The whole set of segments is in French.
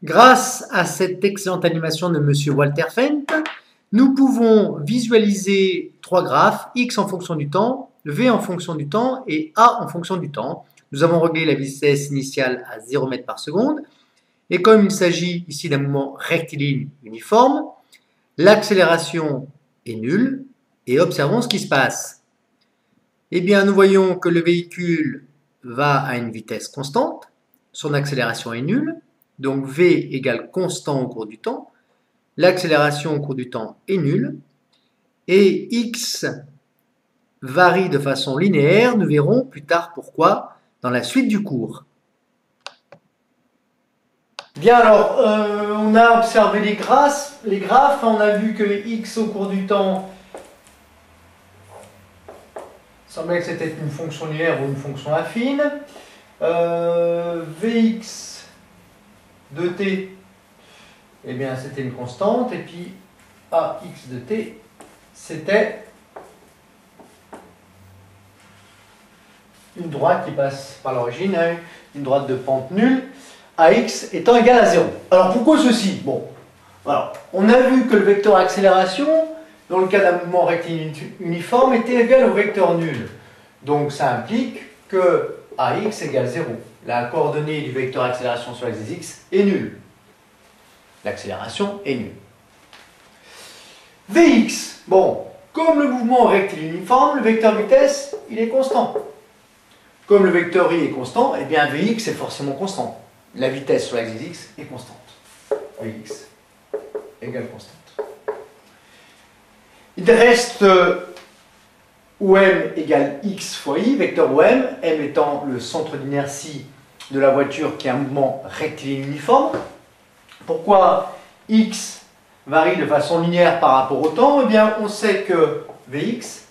Grâce à cette excellente animation de Monsieur Walter Fent, nous pouvons visualiser trois graphes, x en fonction du temps, v en fonction du temps et a en fonction du temps. Nous avons réglé la vitesse initiale à 0 m par seconde. Et comme il s'agit ici d'un mouvement rectiligne uniforme, l'accélération est nulle. Et observons ce qui se passe. Eh bien, nous voyons que le véhicule va à une vitesse constante, son accélération est nulle, donc v égale constant au cours du temps, l'accélération au cours du temps est nulle, et x varie de façon linéaire, nous verrons plus tard pourquoi dans la suite du cours. Bien alors, on a observé les graphes, on a vu que x au cours du temps semblait que c'était une fonction linéaire ou une fonction affine. Vx de t, eh bien c'était une constante, et puis ax de t, c'était une droite qui passe par l'origine, une droite de pente nulle, ax étant égal à 0. Alors pourquoi ceci? Bon, alors, on a vu que le vecteur accélération, dans le cas d'un mouvement rectiligne uniforme, était égal au vecteur nul. Donc ça implique que ax égale 0. La coordonnée du vecteur accélération sur l'axe des x est nulle. L'accélération est nulle. Vx, bon, comme le mouvement rectiligne uniforme, le vecteur vitesse, il est constant. Comme le vecteur i est constant, eh bien Vx est forcément constant. La vitesse sur l'axe des x est constante. Vx égale constante. Il reste OM égale x fois i, vecteur OM, m étant le centre d'inertie de la voiture qui est un mouvement rectiligne uniforme. Pourquoi x varie de façon linéaire par rapport au temps? Eh bien, on sait que Vx,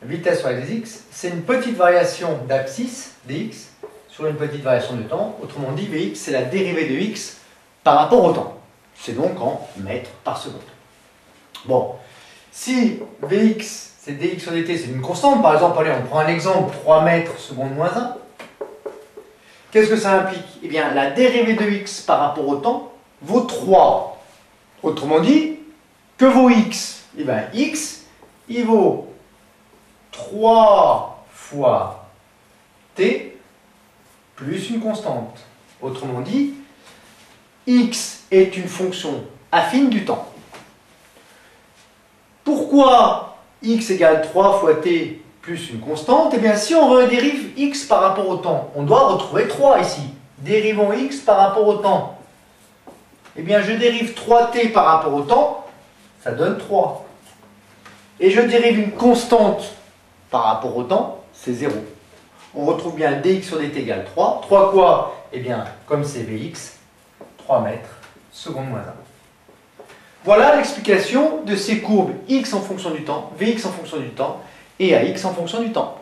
vitesse sur l'axe des x, c'est une petite variation d'abscisse dx sur une petite variation de temps. Autrement dit, Vx, c'est la dérivée de x par rapport au temps. C'est donc en mètres par seconde. Bon, si Vx, c'est dx sur dt, c'est une constante, par exemple, allez, on prend un exemple, 3 mètres seconde moins 1. Qu'est-ce que ça implique? Eh bien, la dérivée de x par rapport au temps vaut 3. Autrement dit, que vaut x? Eh bien, x, il vaut 3 fois t plus une constante. Autrement dit, x est une fonction affine du temps. Pourquoi x égale 3 fois t plus une constante? Eh bien, si on redérive x par rapport au temps, on doit retrouver 3 ici. Dérivons x par rapport au temps. Eh bien, je dérive 3t par rapport au temps, ça donne 3. Et je dérive une constante par rapport au temps, c'est 0. On retrouve bien dx sur dt égale 3. 3 quoi? Eh bien, comme c'est Vx, 3 mètres seconde moins 1. Voilà l'explication de ces courbes x en fonction du temps, Vx en fonction du temps et Ax en fonction du temps.